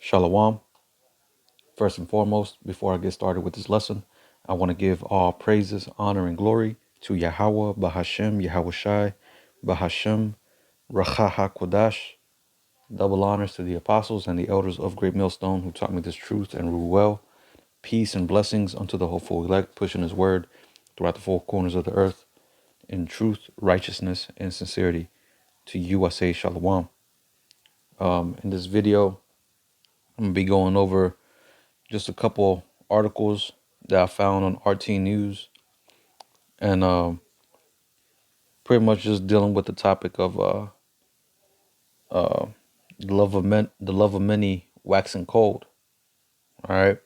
Shalom. First and foremost, before I get started with this lesson, I want to give all praises, honor, and glory to Yahweh, Bahashem, Yahweh Shai, Bahashem, Racha HaKodash. Double honors to the apostles and the elders of Great Millstone who taught me this truth and rule well. Peace and blessings unto the hopeful elect, pushing his word throughout the four corners of the earth in truth, righteousness, and sincerity. To you I say Shalom. In this video, I'm going to be going over just a couple articles that I found on RT News, and pretty much just dealing with the topic of the love of many waxing cold. All right,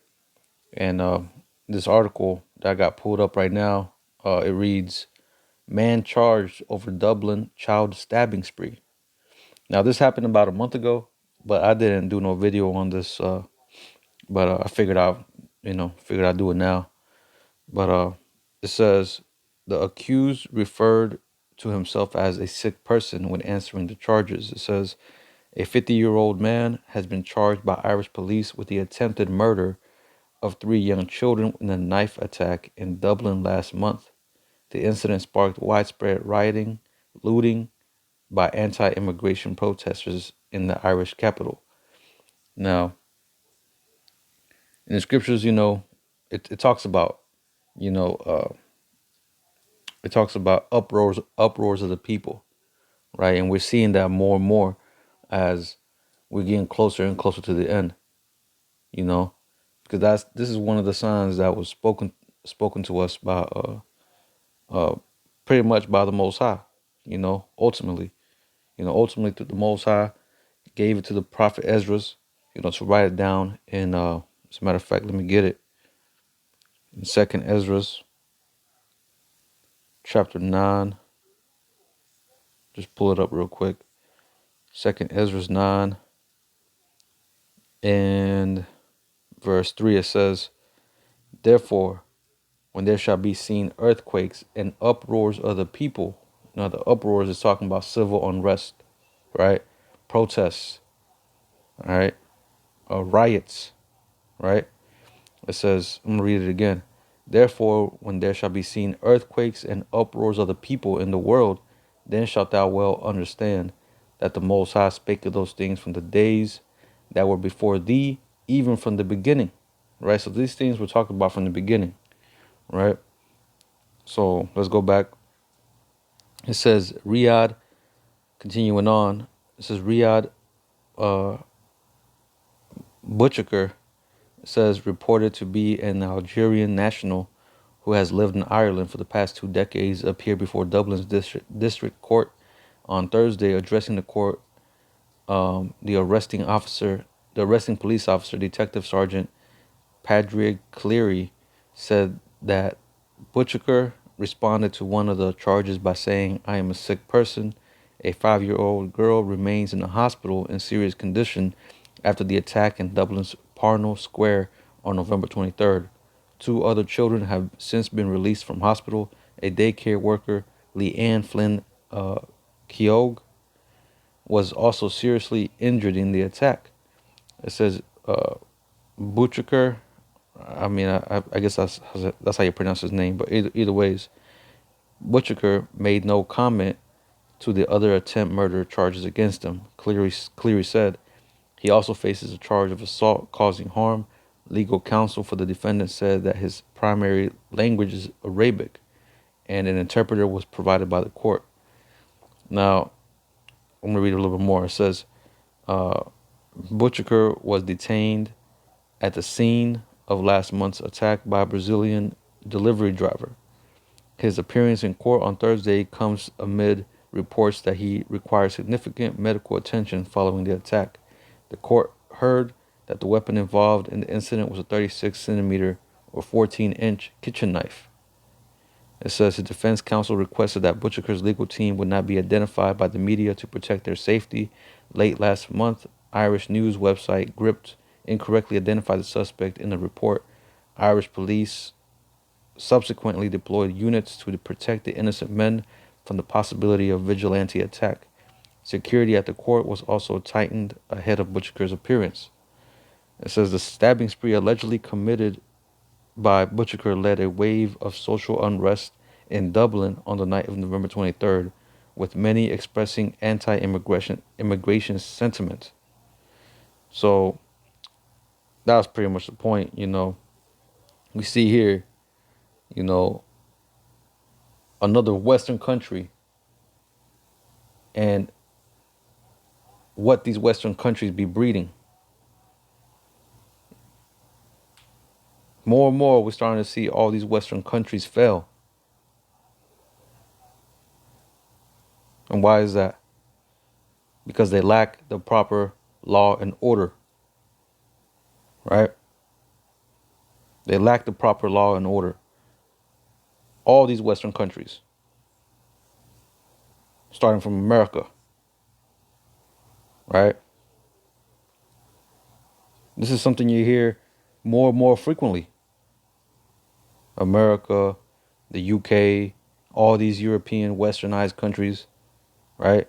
and this article that I got pulled up right now, it reads, "Man charged over Dublin child stabbing spree." Now this happened about a month ago, but I didn't do no video on this. But I figured I'd do it now. But it says the accused referred to himself as a sick person when answering the charges. It says a 50-year-old man has been charged by Irish police with the attempted murder of 3 young children in a knife attack in Dublin last month. The incident sparked widespread rioting, looting by anti-immigration protesters in the Irish capital. Now, in the scriptures, it talks about, you know, it talks about uproars of the people, right? And we're seeing that more and more as we're getting closer and closer to the end, because this is one of the signs that was spoken to us by pretty much by the Most High, ultimately, ultimately the Most High gave it to the prophet Esdras, to write it down. And as a matter of fact, let me get it in Second Esdras chapter 9. Just pull it up real quick. Second Esdras 9 and verse 3, it says, "Therefore, when there shall be seen earthquakes and uproars of the people." Now, the uproars is talking about civil unrest, right? Protests, all right? Riots, right? It says, I'm going to read it again. "Therefore, when there shall be seen earthquakes and uproars of the people in the world, then shalt thou well understand that the Most High spake of those things from the days that were before thee, even from the beginning." Right? So these things were talked about from the beginning, right? So let's go back. It says Riyadh, continuing on, it says Riyadh Butcher says reported to be an Algerian national who has lived in Ireland for the past 2 decades, appeared before Dublin's district court on Thursday. Addressing the court, the arresting police officer, Detective Sergeant Padraig Cleary, said that Butcher responded to one of the charges by saying, "I am a sick person. A 5-year-old girl remains in the hospital in serious condition after the attack in Dublin's Parnell Square on November 23rd. 2 other children have since been released from hospital. A daycare worker, Leanne Flynn Keogh, was also seriously injured in the attack." It says Butcher, I guess that's how you pronounce his name, but either ways, Butcher made no comment to the other attempt murder charges against him. Cleary said he also faces a charge of assault causing harm. Legal counsel for the defendant said that his primary language is Arabic, and an interpreter was provided by the court. Now, I'm going to read a little bit more. It says Butcher was detained at the scene of last month's attack by a Brazilian delivery driver. His appearance in court on Thursday comes amid reports that he requires significant medical attention following the attack. The court heard that the weapon involved in the incident was a 36 centimeter or 14-inch kitchen knife. It says his defense counsel requested that Butcher's legal team would not be identified by the media to protect their safety. Late last month, Irish news website Gript incorrectly identified the suspect in the report. Irish police subsequently deployed units to protect the innocent men from the possibility of vigilante attack. Security at the court was also tightened ahead of Butcher's appearance. It says the stabbing spree allegedly committed by Butcher led a wave of social unrest in Dublin on the night of November 23rd, with many expressing anti-immigration sentiment. So that was pretty much the point. We see here, you know, another Western country and what these Western countries be breeding. More and more, we're starting to see all these Western countries fail. And why is that? Because they lack the proper law and order, right? They lack the proper law and order. All these Western countries, starting from America, right? This is something you hear more and more frequently. America, the UK, all these European westernized countries, right?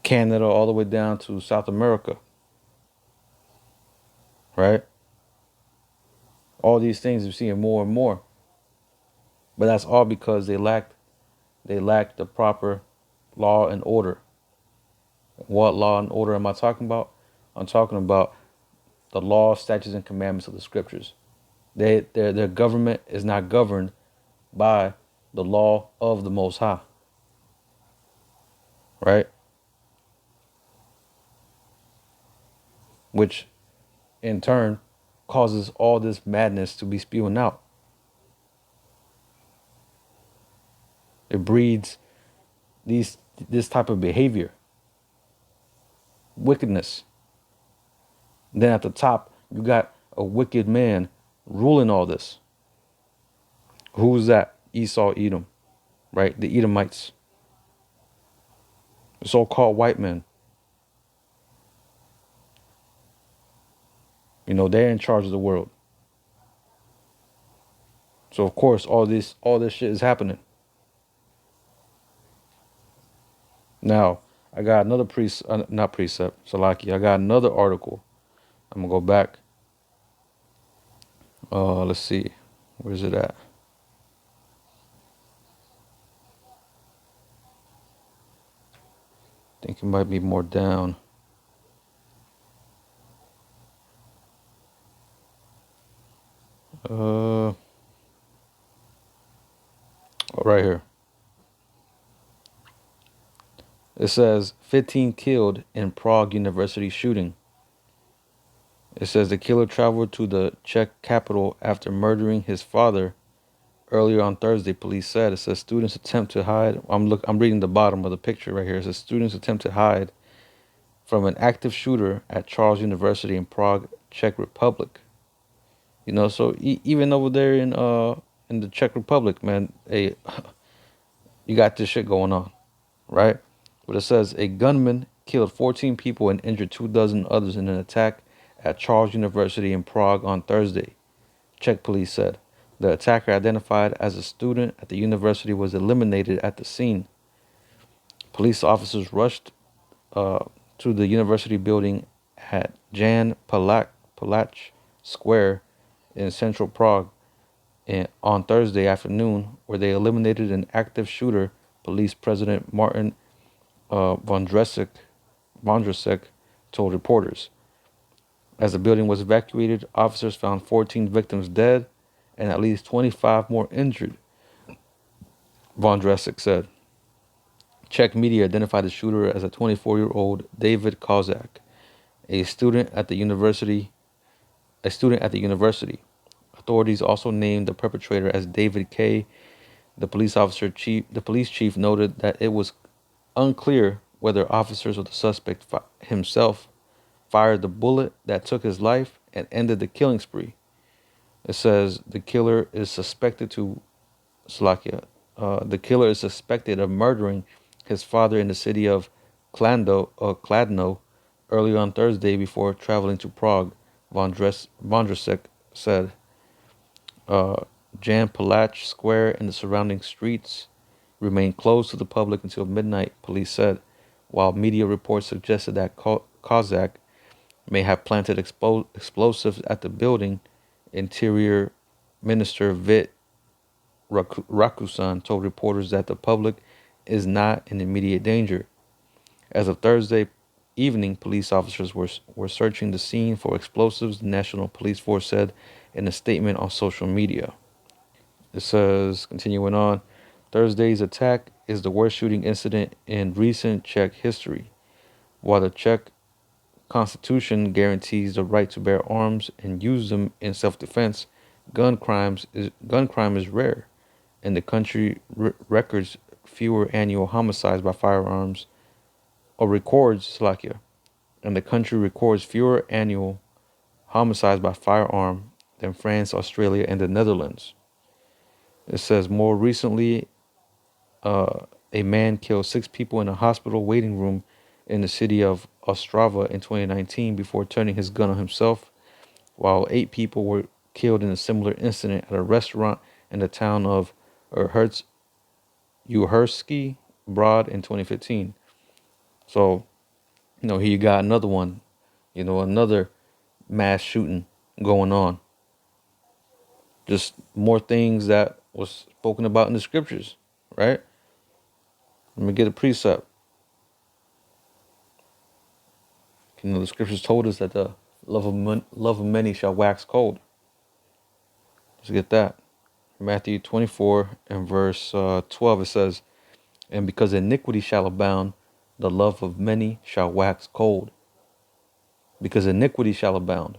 Canada, all the way down to South America, right? All these things we're seeing more and more. But that's all because they lack the proper law and order. What law and order am I talking about? I'm talking about the law, statutes, and commandments of the scriptures. Their government is not governed by the law of the Most High, right? Which in turn causes all this madness to be spewing out. It breeds this type of behavior, wickedness. Then at the top, you got a wicked man ruling all this. Who's that? Esau, Edom, right? The Edomites, the so-called white men. They're in charge of the world. So of course, all this shit is happening. Now, I got another not precept, Salaki. I got another article. I'm gonna go back. Let's see, where's it at? I think it might be more down. Right here. It says 15 killed in Prague University shooting. It says the killer traveled to the Czech capital after murdering his father earlier on Thursday, police said. It says students attempt to hide. I'm reading the bottom of the picture right here. It says students attempt to hide from an active shooter at Charles University in Prague, Czech Republic. So even over there in the Czech Republic, man, you got this shit going on, right? But it says a gunman killed 14 people and injured 24 others in an attack at Charles University in Prague on Thursday, Czech police said. The attacker, identified as a student at the university, was eliminated at the scene. Police officers rushed to the university building at Jan Palach Square in central Prague on Thursday afternoon, where they eliminated an active shooter, police president Martin Vondrasek told reporters. As the building was evacuated, officers found 14 victims dead and at least 25 more injured, Vondrasek said. Czech media identified the shooter as a 24-year-old David Kozak, a student at the university. Authorities also named the perpetrator as David K. The police chief noted that it was unclear whether officers or the suspect himself fired the bullet that took his life and ended the killing spree. It says the killer is suspected of murdering his father in the city of Kladno early on Thursday before traveling to Prague, Vondrasek said. Jan Palach Square and the surrounding streets remain closed to the public until midnight, police said. while media reports suggested that Kozak may have planted explosives at the building. Interior Minister Vit Rakusan told reporters that the public is not in immediate danger. As of Thursday evening, police officers were searching the scene for explosives, the National Police Force said in a statement on social media. It says, continuing on, Thursday's attack is the worst shooting incident in recent Czech history. While the Czech constitution guarantees the right to bear arms and use them in self-defense, gun crime is rare, and the country records fewer annual homicides by firearms, or records Slovakia, and the country records fewer annual homicides by firearm than France, Australia, and the Netherlands. It says more recently, a man killed 6 people in a hospital waiting room in the city of Ostrava in 2019 before turning his gun on himself, while 8 people were killed in a similar incident at a restaurant in the town of Uhersky Broad in 2015. So, here you got another one, another mass shooting going on. Just more things that was spoken about in the scriptures, right? Let me get a precept. The scriptures told us that the love of many shall wax cold. Let's get that. Matthew 24 and verse 12, it says, and because iniquity shall abound, the love of many shall wax cold. Because iniquity shall abound.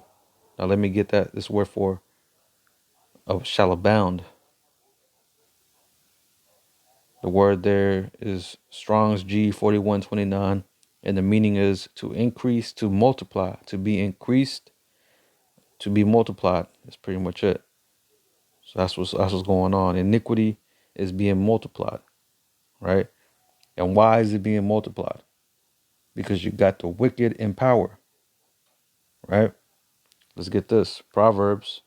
Now let me get this word for shall abound. The word there is Strong's G 4129, and the meaning is to increase, to multiply, to be increased, to be multiplied. That's pretty much it. So that's what's going on. Iniquity is being multiplied, right? And why is it being multiplied? Because you got the wicked in power, right? Let's get this. Proverbs.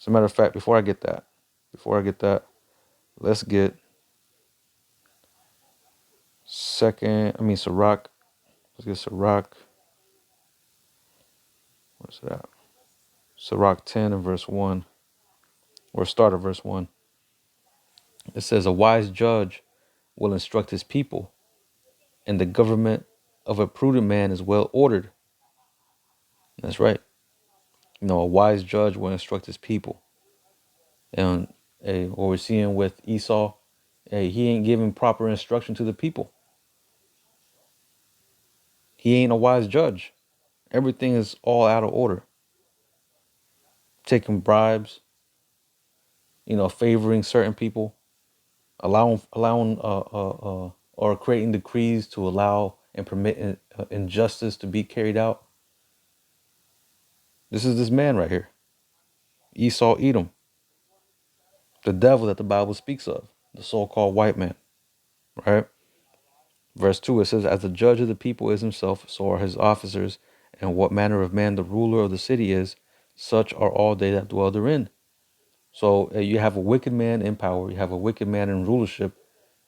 As a matter of fact, before I get that, let's get Sirach. Let's get Sirach. What's that? Sirach 10 and verse 1, or start of verse 1. It says, a wise judge will instruct his people, and the government of a prudent man is well ordered. That's right. A wise judge will instruct his people. And what we're seeing with Esau, he ain't giving proper instruction to the people. He ain't a wise judge. Everything is all out of order. Taking bribes, favoring certain people, allowing or creating decrees to allow and permit injustice to be carried out. This is this man right here, Esau Edom, the devil that the Bible speaks of, the so-called white man, right? Verse 2, it says, as the judge of the people is himself, so are his officers, and what manner of man the ruler of the city is, such are all they that dwell therein. So you have a wicked man in power, you have a wicked man in rulership.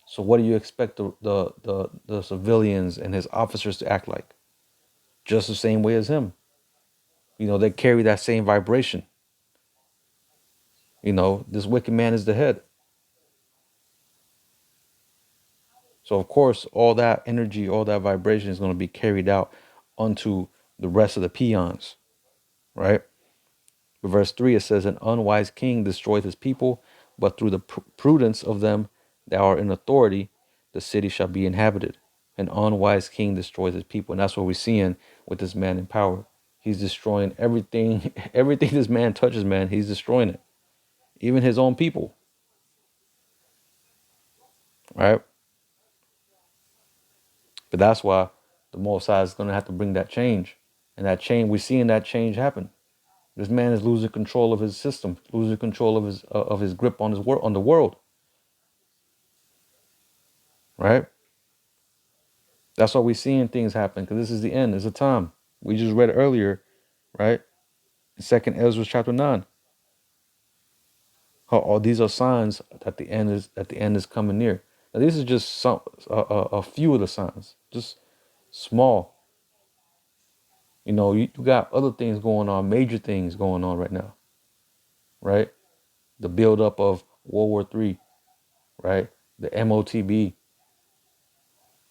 So what do you expect the civilians and his officers to act like? Just the same way as him. They carry that same vibration. This wicked man is the head. So of course, all that energy, all that vibration is going to be carried out onto the rest of the peons, right? But verse 3, it says, an unwise king destroyeth his people, but through the prudence of them that are in authority, the city shall be inhabited. An unwise king destroys his people. And that's what we're seeing with this man in power. He's destroying everything. Everything this man touches, man, he's destroying it. Even his own people. Right? But that's why the Most High is going to have to bring that change. And that change, we're seeing that change happen. This man is losing control of his system, losing control of his grip on the world. Right? That's why we're seeing things happen, because this is the end. It's a time. We just read earlier, right? In 2nd Ezra chapter 9. How all these are signs that the end is coming near. Now, these are just a few of the signs, just small. You got other things going on, major things going on right now, right? The buildup of World War III, right? The MOTB,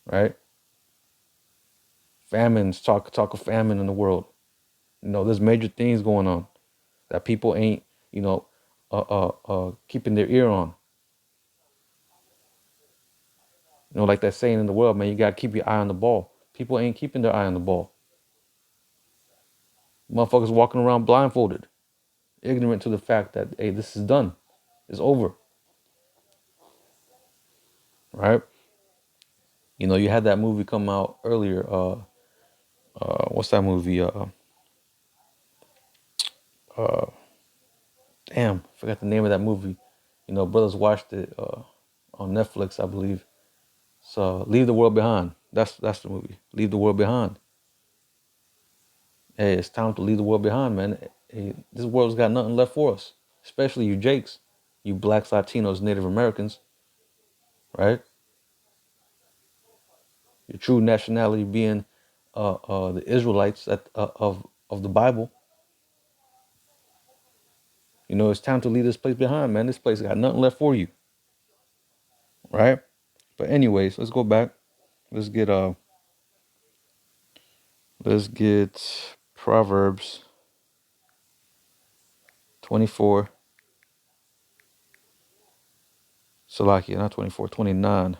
right? Famines, talk of famine in the world. There's major things going on that people ain't, keeping their ear on. Like that saying in the world, man, you gotta keep your eye on the ball. People ain't keeping their eye on the ball. Motherfuckers walking around blindfolded, ignorant to the fact that, hey, this is done. It's over. Right? You had that movie come out earlier. What's that movie? Uh, damn, forgot the name of that movie. Brothers watched it on Netflix, I believe. So Leave the World Behind. That's the movie. Leave the World Behind. Hey, it's time to leave the world behind, man. Hey, this world's got nothing left for us, especially you Jakes, you blacks, Latinos, Native Americans, right? Your true nationality being the Israelites of the Bible. It's time to leave this place behind, man. This place got nothing left for you, right? But anyways, let's go back. Let's get Proverbs 24. Salakia, not 24, 29.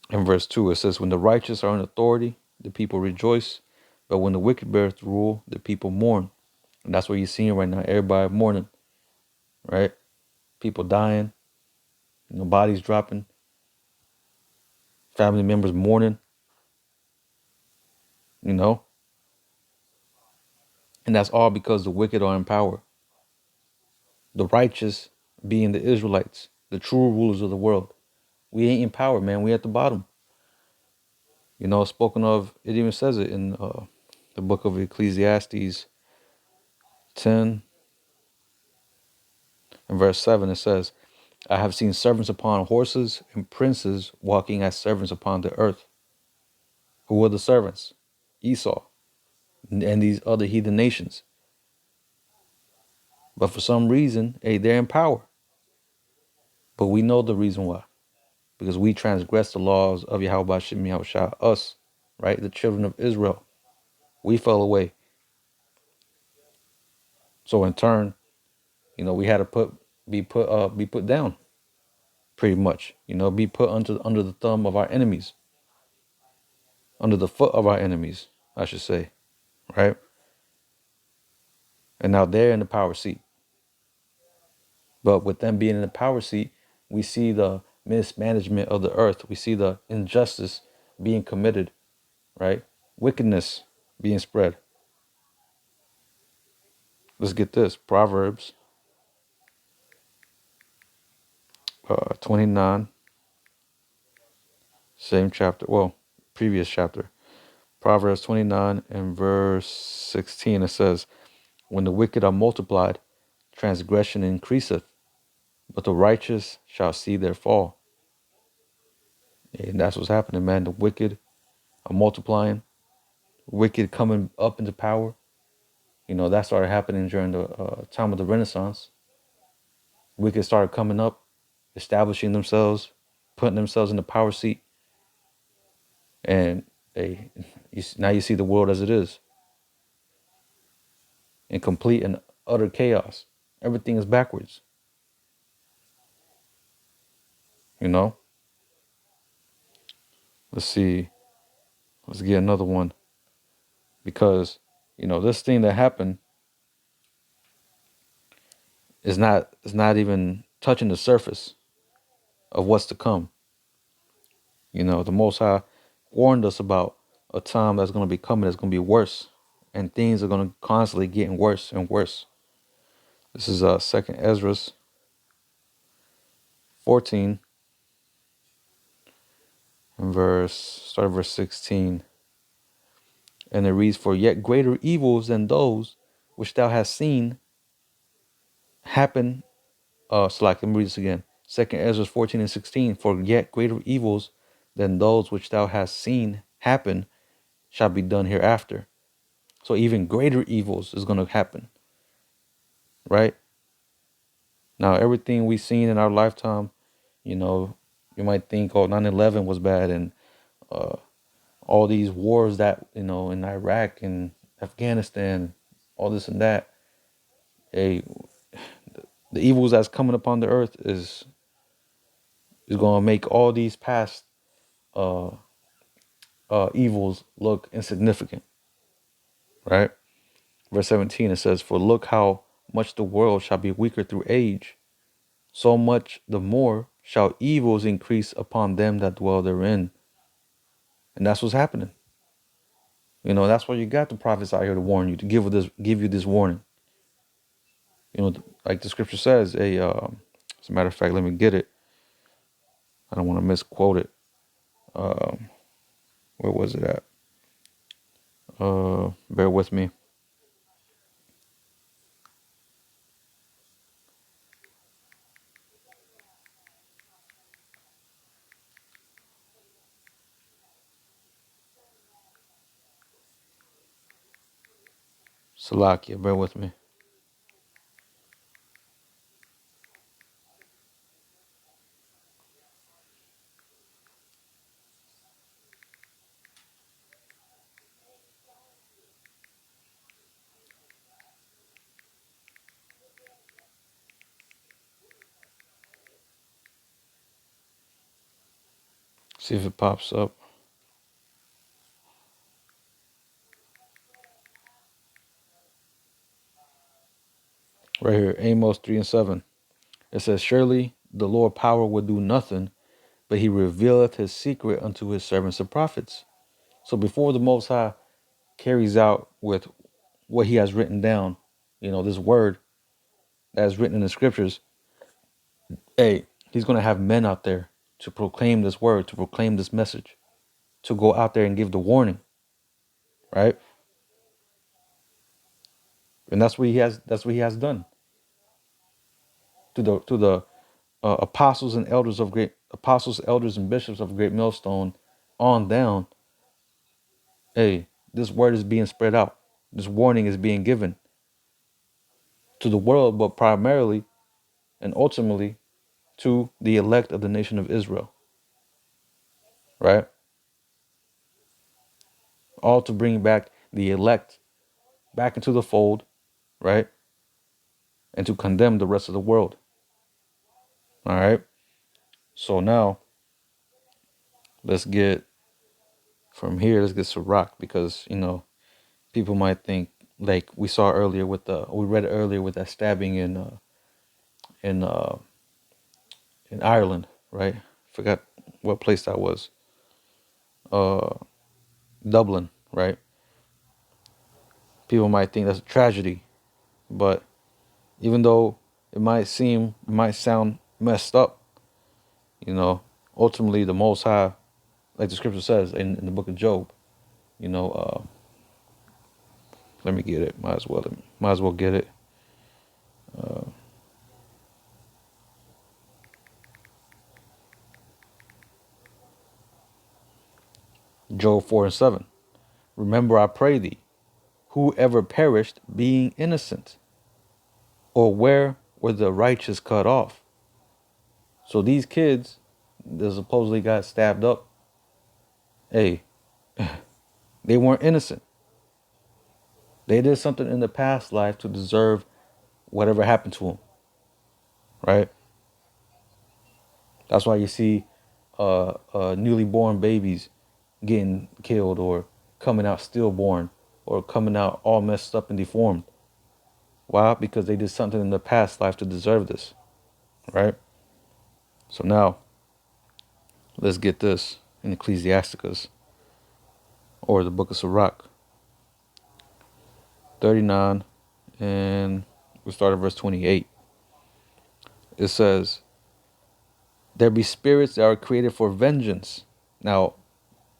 In verse 2, it says, when the righteous are in authority, the people rejoice. But when the wicked bears rule, the people mourn. And that's what you're seeing right now. Everybody mourning, right? People dying, bodies dropping, family members mourning, you know? And that's all because the wicked are in power. The righteous being the Israelites, the true rulers of the world. We ain't in power, man. We at the bottom. Spoken of, it even says it in the book of Ecclesiastes 10 and verse 7. It says, I have seen servants upon horses and princes walking as servants upon the earth. Who were the servants? Esau and these other heathen nations. But for some reason, hey, they're in power. But we know the reason why. Because we transgressed the laws of Yahweh Shem Yahushua, us, right? The children of Israel. We fell away. So in turn, we had to be put down, pretty much. Be put under the thumb of our enemies. Under the foot of our enemies, I should say. Right? And now they're in the power seat. But with them being in the power seat, we see the mismanagement of the earth. We see the injustice being committed, right? Wickedness being spread. Let's get this. Proverbs 29, same chapter. Well, previous chapter. Proverbs 29 and verse 16, it says, when the wicked are multiplied, transgression increaseth, but the righteous shall see their fall. And that's what's happening, man. The wicked are multiplying, wicked coming up into power. That started happening during the time of the Renaissance. Wicked started coming up, establishing themselves, putting themselves in the power seat. And now you see the world as it is, in complete and utter chaos. Everything is backwards. Let's see. Let's get another one. Because, this thing that happened is not even touching the surface of what's to come. The Most High warned us about a time that's going to be coming that's going to be worse, and things are going to constantly getting worse and worse. This is Second Ezra 14 and start verse 16, and it reads, for yet greater evils than those which thou hast seen happen Slack, let me read this again. Second Ezra 14 and 16. For yet greater evils than those which thou hast seen happen shall be done hereafter. So even greater evils is going to happen, right? Now, everything we've seen in our lifetime, you know, you might think, oh, 9/11 was bad, and uh, all these wars that, you know, in Iraq and Afghanistan, all this and that. Hey, the evils that's coming upon the earth is going to make all these past uh, evils look insignificant, right? Verse 17, it says, for look how much the world shall be weaker through age, so much the more shall evils increase upon them that dwell therein. And that's what's happening. You know, that's why you got the prophets out here to warn you, to give you this warning. You know, like the scripture says, as a matter of fact, let me get it. I don't want to misquote it. Where was it at? Bear with me. Salakia, bear with me. See if it pops up. Right here, Amos 3 and 7. It says, surely the Lord power will do nothing, but he revealeth his secret unto his servants the prophets. So before the Most High carries out with what he has written down, you know, this word that is written in the scriptures, hey, he's going to have men out there to proclaim this word, to proclaim this message, to go out there and give the warning, right? And that's what he has done to the apostles, elders, and bishops of Great Millstone on down. Hey, this word is being spread out. This warning is being given to the world, but primarily and ultimately to the elect of the nation of Israel, right? All to bring back the elect back into the fold, right? And to condemn the rest of the world. All right. So now let's get from here, let's get Sirach, because, you know, people might think, like we read earlier with that stabbing in uh in Ireland, right? Forgot what place that was. Uh Dublin, right? People might think that's a tragedy, but even though it might sound messed up, you know, ultimately the Most High, like the scripture says in the book of Job, you know, let me get it. Might as well get it. Job 4 and 7. Remember, I pray thee, whoever perished being innocent, or where were the righteous cut off? So these kids that supposedly got stabbed up, hey, they weren't innocent. They did something in the past life to deserve whatever happened to them, right? That's why you see newly born babies getting killed, or coming out stillborn, or coming out all messed up and deformed. Why? Because they did something in the past life to deserve this, right? So now, let's get this in Ecclesiasticus, or the book of Sirach, 39, and we start at verse 28. It says, there be spirits that are created for vengeance. Now,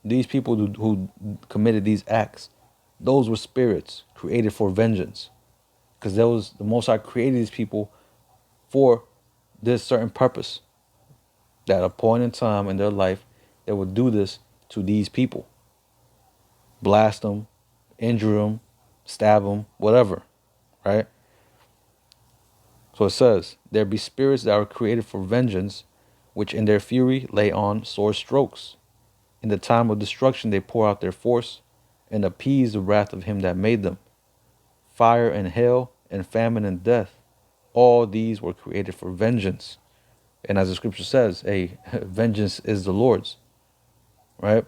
these people who committed these acts, those were spirits created for vengeance. Because the Most High created these people for this certain purpose, that at a point in time in their life, they would do this to these people. Blast them, injure them, stab them, whatever, right? So it says, there be spirits that are created for vengeance, which in their fury lay on sore strokes. In the time of destruction they pour out their force, and appease the wrath of him that made them. Fire and hail, and famine and death, all these were created for vengeance. And as the scripture says, hey, vengeance is the Lord's, right?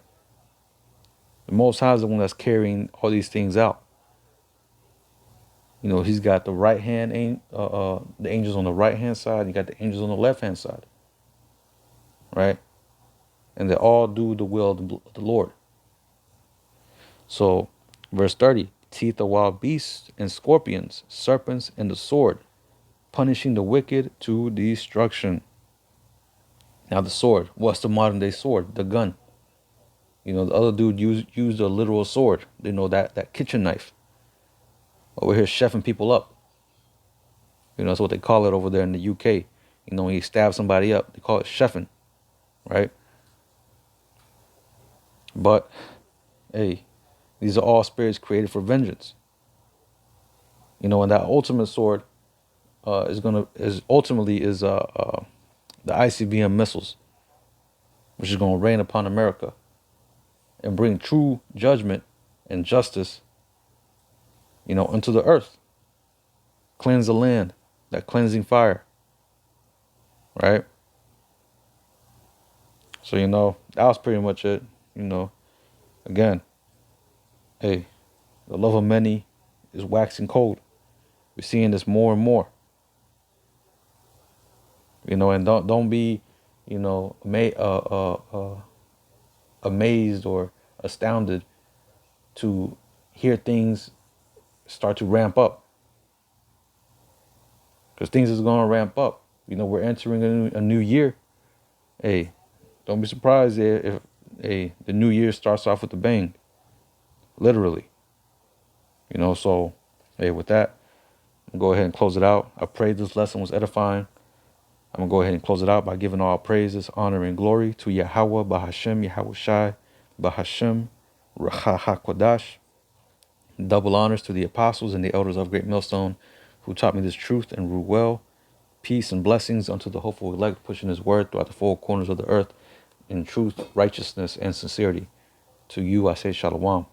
The Most High is the one that's carrying all these things out. You know, he's got the right hand, the angels on the right hand side, you got the angels on the left hand side, right? And they all do the will of the Lord. So, verse 30, teeth of wild beasts and scorpions, serpents and the sword, punishing the wicked to destruction. Now the sword, what's the modern day sword? The gun. You know, the other dude used a literal sword. You know, that kitchen knife. Over here chefing people up. You know, that's what they call it over there in the UK. You know, when you stab somebody up, they call it chefing, right? But, hey, these are all spirits created for vengeance. You know, and that ultimate sword is ultimately the ICBM missiles, which is going to rain upon America and bring true judgment and justice, you know, into the earth. Cleanse the land, that cleansing fire, right? So, you know, that was pretty much it. You know, again, hey, the love of many is waxing cold. We're seeing this more and more. You know, and don't be, you know, amazed or astounded to hear things start to ramp up, because things is going to ramp up. You know, we're entering a new year. Hey, don't be surprised if the new year starts off with a bang, literally. You know, so hey, with that, I'm gonna go ahead and close it out. I pray this lesson was edifying. I'm gonna go ahead and close it out by giving all praises, honor, and glory to Yahweh, Bahashem, Yahweh Shai, Bahashem, Raha HaKodash. Double honors to the apostles and the elders of Great Millstone who taught me this truth and rule well. Peace and blessings unto the hopeful elect, pushing his word throughout the four corners of the earth in truth, righteousness, and sincerity. To you I say shalom.